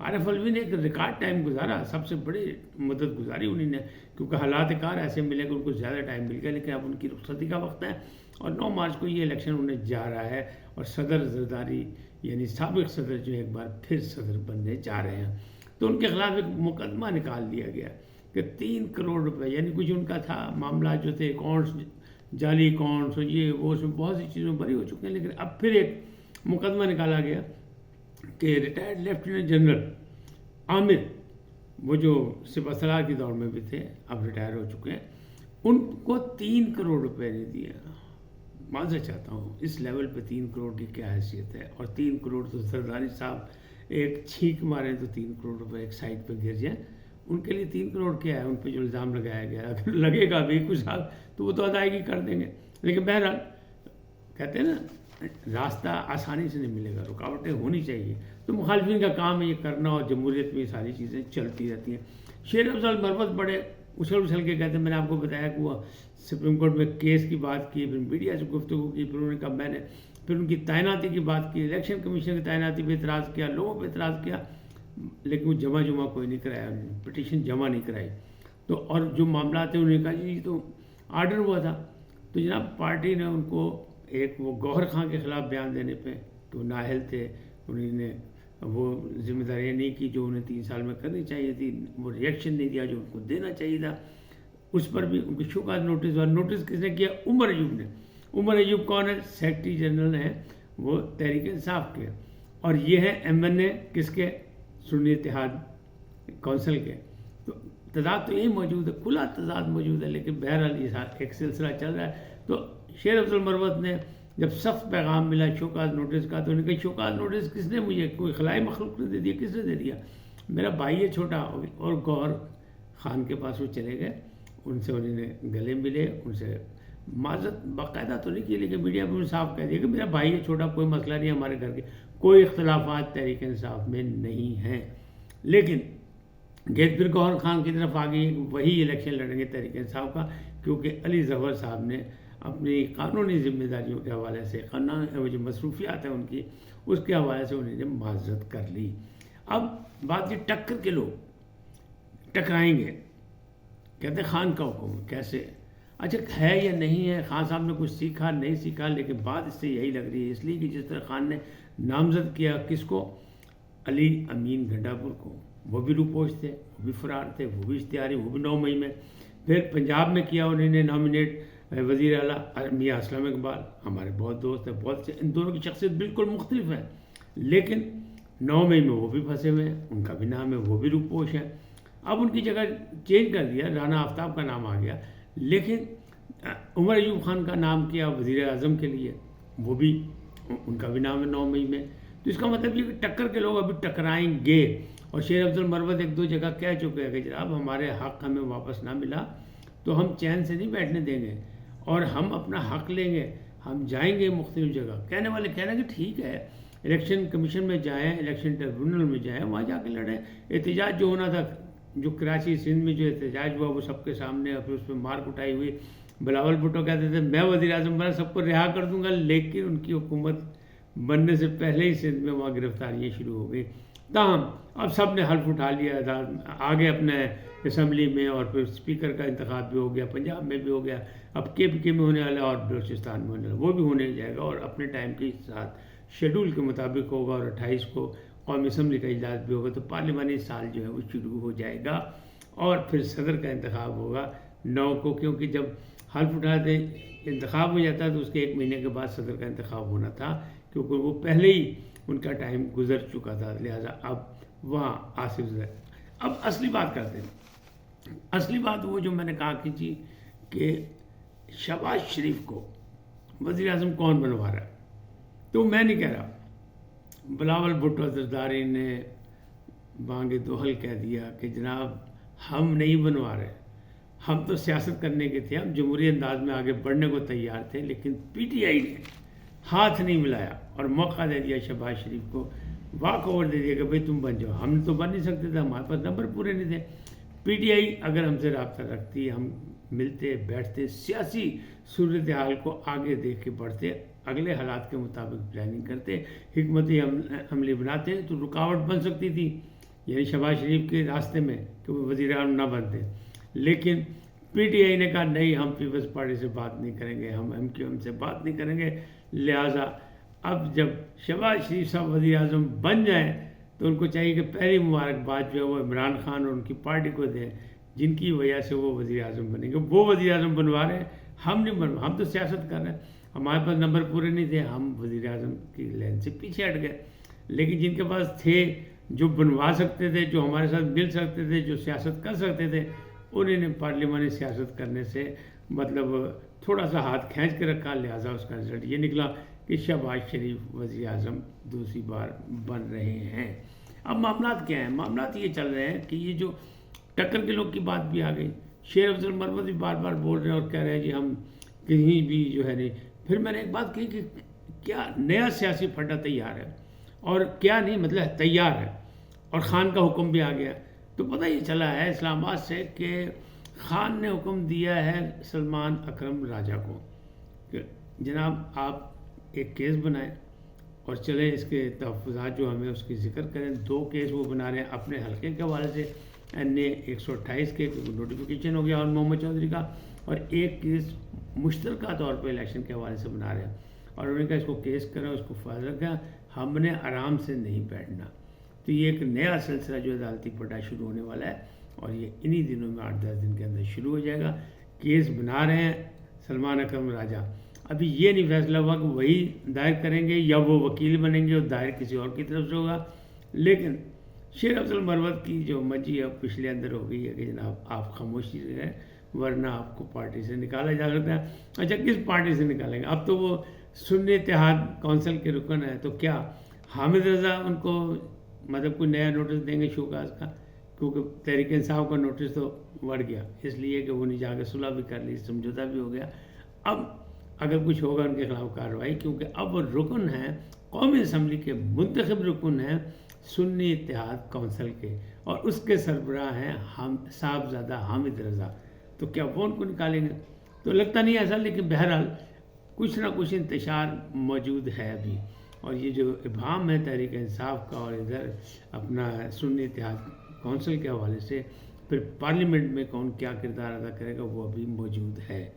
عارف الوی نے ایک record time گزارا، سب سے بڑی مدد گزاری انہیں نے، کیونکہ حالات کار ایسے ملے کہ ان کو زیادہ ٹائم مل گیا، لیکن اب ان کی رخصتی کا وقت ہے اور 9 مارچ کو یہ الیکشن ہونے جا رہا ہے اور صدر زرداری یعنی سابق صدر جو ایک بار پھر صدر بننے جا رہے ہیں، تو ان کے خلاف ایک مقدمہ نکال دیا گیا کہ 3 کروڑ روپے یعنی کچھ ان کا تھا معاملات جو تھے اکاؤنٹس، جعلی اکاؤنٹس، یہ وہ اس میں بہت سی چیزوں بری ہو چکے ہیں، لیکن اب پھر ایک مقدمہ نکالا گیا کہ ریٹائرڈ لیفٹیننٹ جنرل عامر، وہ جو سپہ سالار کے دور میں بھی تھے اب ریٹائر ہو چکے ہیں، ان کو 3 کروڑ روپے نہیں دیا۔ معذرت چاہتا ہوں، اس لیول پہ 3 کروڑ کی کیا حیثیت ہے، اور 3 کروڑ تو زرداری صاحب ایک چھینک ماریں تو 3 کروڑ روپے ایک سائڈ پہ گر جائیں، ان کے لیے 3 کروڑ کیا ہے، ان پہ جو الزام لگایا گیا اگر لگے گا بھی کچھ حال تو وہ تو ادائیگی کر دیں گے، لیکن بہرحال کہتے ہیں نا راستہ آسانی سے نہیں ملے گا، رکاوٹیں ہونی چاہیے، تو مخالفین کا کام ہے یہ کرنا، اور جمہوریت میں یہ ساری چیزیں چلتی رہتی ہیں۔ شیر افضل مروت بڑے اچھل کے کہتے ہیں، میں نے آپ کو بتایا کہ وہ سپریم کورٹ میں کیس کی بات کی، پھر میڈیا سے گفتگو کی، پھر انہوں نے کہا میں نے پھر ان کی تعیناتی کی بات کی، الیکشن کمیشن کی تعیناتی پہ اعتراض کیا، لوگوں پہ اعتراض کیا، لیکن وہ جمع کوئی نہیں کرایا، انہوں نے پٹیشن جمع نہیں کرائی، تو اور جو معاملات ہیں انہوں نے کہا جی تو آرڈر ہوا تھا، تو جناب پارٹی نے ان کو ایک وہ گوہر خان کے خلاف بیان دینے پہ کہ وہ نااہل تھے، انہوں نے وہ ذمہ داریاں نہیں کی جو انہیں 3 سال میں کرنی چاہیے تھی، وہ ریئیکشن نہیں دیا جو ان کو دینا چاہیے تھا، اس پر بھی ان کو شکایت نوٹس ہوا۔ نوٹس کس نے کیا؟ عمر ایوب نے۔ عمر ایوب کون ہے؟ سیکرٹری جنرل ہیں وہ تحریک انصاف کے، اور یہ ہیں ایم این اے کس کے؟ سنی اتحاد کونسل کے، تو تضاد تو یہی موجود ہے، کھلا تضاد موجود ہے، لیکن بہرحال یہ ایک سلسلہ چل رہا ہے۔ تو شیر افضل مروت نے جب سخت پیغام ملا شوکاز نوٹس کا، تو انہوں نے کہا شوکاز نوٹس کس نے مجھے، کوئی خلائی مخلوق نے دے دیا؟ کس نے دے دیا؟ میرا بھائی ہے چھوٹا، اور گوہر خان کے پاس وہ چلے گئے، ان سے انہوں نے گلے ملے، ان سے معذرت باقاعدہ تو نہیں کی، لیکن میڈیا میں صاف کہہ دیا کہ میرا بھائی ہے چھوٹا، کوئی مسئلہ نہیں، ہمارے گھر کے کوئی اختلافات تحریک انصاف میں نہیں ہیں، لیکن گیٹ پھر گوہر خان کی طرف آ گئی، وہی الیکشن لڑیں گے تحریک انصاف کا، کیونکہ علی ظفر صاحب نے اپنی قانونی ذمہ داریوں کے حوالے سے، وہ جو مصروفیات ہیں ان کی، اس کے حوالے سے انہوں نے معذرت کر لی۔ اب بات یہ ٹکر کے لوگ ٹکرائیں گے، کہتے ہیں خان کا حکم کیسے، اچھا ہے یا نہیں ہے، خان صاحب نے کچھ سیکھا نہیں سیکھا، لیکن بات اس سے یہی لگ رہی ہے، اس لیے کہ جس طرح خان نے نامزد کیا کس کو؟ علی امین گھنٹا پور کو، وہ بھی روپوش تھے، وہ بھی فرار تھے، وہ بھی اشتہاری، وہ بھی 9 مئی میں۔ پھر پنجاب میں کیا انہوں نے نامنیٹ وزیر اعلیٰ میاں اسلم اقبال، ہمارے بہت دوست ہیں، بہت سے، ان دونوں کی شخصیت بالکل مختلف ہے، لیکن 9 مئی میں وہ بھی پھنسے ہوئے ہیں، ان کا بھی نام ہے، وہ بھی روپوش ہے۔ اب ان کی جگہ چینج کر دیا، رانا آفتاب کا نام آ گیا، لیکن عمر ایوب خان کا نام کیا وزیر اعظم کے لیے، وہ بھی ان کا بھی نام ہے 9 مئی میں۔ تو اس کا مطلب یہ کہ ٹکر کے لوگ ابھی ٹکرائیں گے، اور شیر افضل مروت 1-2 جگہ کہہ چکے ہیں کہ جناب ہمارے حق ہمیں واپس نہ ملا تو ہم چین سے نہیں بیٹھنے دیں گے، اور ہم اپنا حق لیں گے، ہم جائیں گے مختلف جگہ۔ کہنے والے کہنا کہ ٹھیک ہے الیکشن کمیشن میں جائیں، الیکشن ٹریبیونل میں جائیں، وہاں جا کے لڑیں، احتجاج جو ہونا تھا، جو کراچی سندھ میں جو احتجاج ہوا وہ سب کے سامنے، اور پھر اس میں مار کٹائی ہوئی، بلاول بھٹو کہتے تھے میں وزیر اعظم بنا سب کو رہا کر دوں گا، لیکن ان کی حکومت بننے سے پہلے ہی سندھ میں وہاں گرفتاریاں شروع ہو گئی۔ تاہم اب سب نے حلف اٹھا لیا، آگے اپنے اسمبلی میں، اور پھر اسپیکر کا انتخاب بھی ہو گیا، پنجاب میں بھی ہو گیا، اب کے پی کے میں ہونے والا، اور بلوچستان میں ہونے والا، وہ بھی ہونے جائے گا، اور اپنے ٹائم کے ساتھ شیڈول کے مطابق ہوگا، اور 28 کو قومی اسمبلی کا اجلاس بھی ہوگا، تو پارلیمانی سال جو ہے وہ شروع ہو جائے گا، اور پھر صدر کا انتخاب ہوگا 9 کو، کیونکہ جب حلف اٹھاتے انتخاب ہو جاتا ہے تو اس کے 1 مہینے کے بعد صدر کا انتخاب ہونا تھا، کیونکہ وہ پہلے ہی ان کا ٹائم گزر چکا تھا، لہٰذا اب وہاں آصف زر۔ اب اصلی بات کرتے ہیں، اصلی بات وہ جو میں نے کہا کہ جی کہ شہباز شریف کو وزیر اعظم کون بنوا رہا ہے، تو میں نہیں کہہ رہا، بلاول بھٹو زرداری نے بانگ دوحل کہہ دیا کہ جناب ہم نہیں بنوا رہے، ہم تو سیاست کرنے کے تھے، ہم جمہوری انداز میں آگے بڑھنے کو تیار تھے، لیکن پی ٹی آئی نے ہاتھ نہیں ملایا اور موقع دے دیا شہباز شریف کو، واک اوور دے دیا کہ بھئی تم بن جاؤ، ہم تو بن نہیں سکتے تھے، ہمارے پاس نمبر پورے نہیں تھے۔ پی ٹی آئی اگر ہم سے رابطہ رکھتی، ہم ملتے بیٹھتے، سیاسی صورتحال کو آگے دیکھ کے بڑھتے، اگلے حالات کے مطابق پلاننگ کرتے، حکمت عملی بناتے، تو رکاوٹ بن سکتی تھی، یعنی شہباز شریف کے راستے میں کہ وہ وزیر اعظم نہ بنتے، لیکن پی ٹی آئی نے کہا نہیں، ہم پیپلز پارٹی سے بات نہیں کریں گے، ہم MQM سے بات نہیں کریں گے، لہٰذا اب جب شہباز شریف صاحب وزیر اعظم بن جائیں تو ان کو چاہیے کہ پہلی مبارکباد جو ہے وہ عمران خان اور ان کی پارٹی کو دیں، جن کی وجہ سے وہ وزیر اعظم بنیں گے۔ وہ وزیر اعظم بنوا رہے ہیں، ہم نہیں بنوا، ہم تو سیاست کر رہے ہیں، ہمارے پاس نمبر پورے نہیں تھے، ہم وزیر اعظم کی لائن سے پیچھے ہٹ گئے، لیکن جن کے پاس تھے، جو بنوا سکتے تھے، جو ہمارے ساتھ مل سکتے تھے، جو سیاست کر سکتے تھے، انہوں نے پارلیمانی سیاست کرنے سے مطلب تھوڑا سا ہاتھ کھینچ کے رکھا، لہٰذا اس کا رزلٹ یہ نکلا کہ شہباز شریف وزیر اعظم دوسری بار بن رہے ہیں۔ اب معاملات کیا ہیں؟ معاملات یہ چل رہے ہیں کہ یہ جو ٹکر کے لوگ کی بات بھی آ گئی، شیر افضل مروت بھی بار بار بول رہے ہیں اور کہہ رہے ہیں جی ہم کہیں بھی جو ہے نہیں۔ پھر میں نے ایک بات کہی کہ کیا نیا سیاسی پھڈا تیار ہے، اور کیا نہیں مطلب تیار ہے، اور خان کا حکم بھی آ گیا۔ تو پتہ یہ چلا ہے اسلام آباد سے کہ خان نے حکم دیا ہے سلمان اکرم راجہ کو کہ جناب آپ ایک کیس بنائیں اور چلیں اس کے تحفظات جو ہمیں اس کی ذکر کریں۔ 2 کیس وہ بنا رہے ہیں اپنے حلقے کے حوالے سے، NA 128 کے نوٹیفیکیشن ہو گیا اور محمد چودھری کا، اور ایک کیس مشترکہ طور پہ الیکشن کے حوالے سے بنا رہے ہیں، اور انہوں نے کہا اس کو کیس کریں، اس کو فائل رکھیں، ہم نے آرام سے نہیں بیٹھنا۔ تو یہ ایک نیا سلسلہ جو عدالتی پٹا شروع ہونے والا ہے، اور یہ انہی دنوں میں 8-10 دن کے اندر شروع ہو جائے گا۔ کیس بنا رہے ہیں سلمان اکرم راجہ، ابھی یہ نہیں فیصلہ ہوا کہ وہی دائر کریں گے یا وہ وکیل بنیں گے اور دائر کسی اور کی طرف سے ہوگا، لیکن شیر افضل مروت کی جو مرضی اب پچھلے اندر ہو گئی ہے کہ جناب آپ خاموشی سے ہیں، ورنہ آپ کو پارٹی سے نکالا جا سکتا ہے۔ اچھا کس پارٹی سے نکالیں گے؟ اب تو وہ سنی اتحاد کونسل کے رکن ہے، تو کیا حامد رضا ان کو مطلب کوئی نیا نوٹس دیں گے شوکاز کا؟ کیونکہ تحریک انصاف کا نوٹس تو بڑھ گیا، اس لیے کہ وہ نہیں جا کے صلح بھی کر لی، سمجھوتا بھی ہو گیا۔ اب اگر کچھ ہوگا ان کے خلاف کارروائی، کیونکہ اب وہ رکن ہیں، قومی اسمبلی کے منتخب رکن ہیں سنی اتحاد کونسل کے، اور اس کے سربراہ ہیں صاحبزادہ حامد رضا، تو کیا وہ ان کو نکالیں گے؟ تو لگتا نہیں ایسا، لیکن بہرحال کچھ نہ کچھ انتشار موجود ہے ابھی، اور یہ جو ابہام ہے تحریک انصاف کا اور ادھر اپنا سنی اتحاد کونسل کے حوالے سے، پھر پارلیمنٹ میں کون کیا کردار ادا کرے گا وہ ابھی موجود ہے۔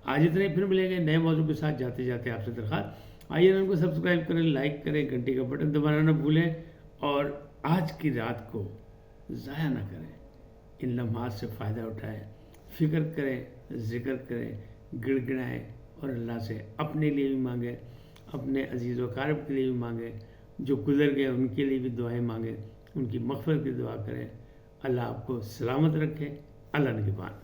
آج اتنے، پھر ملیں گے نئے موضوع کے ساتھ۔ جاتے جاتے آپ سے درخواست، آئیے ان کو سبسکرائب کریں، لائک کریں، گھنٹی کا بٹن دبانا نہ بھولیں، اور آج کی رات کو ضائع نہ کریں، ان لمحات سے فائدہ اٹھائیں، فکر کریں، ذکر کریں، گڑ گڑائیں، اور اللہ سے اپنے لیے بھی مانگیں، اپنے عزیز و اقارب کے لیے بھی مانگیں، جو گزر گئے ان کے لیے بھی دعائیں مانگیں، ان کی مغفرت کی دعا کریں۔ اللہ آپ کو سلامت رکھے، اللہ نگہبان۔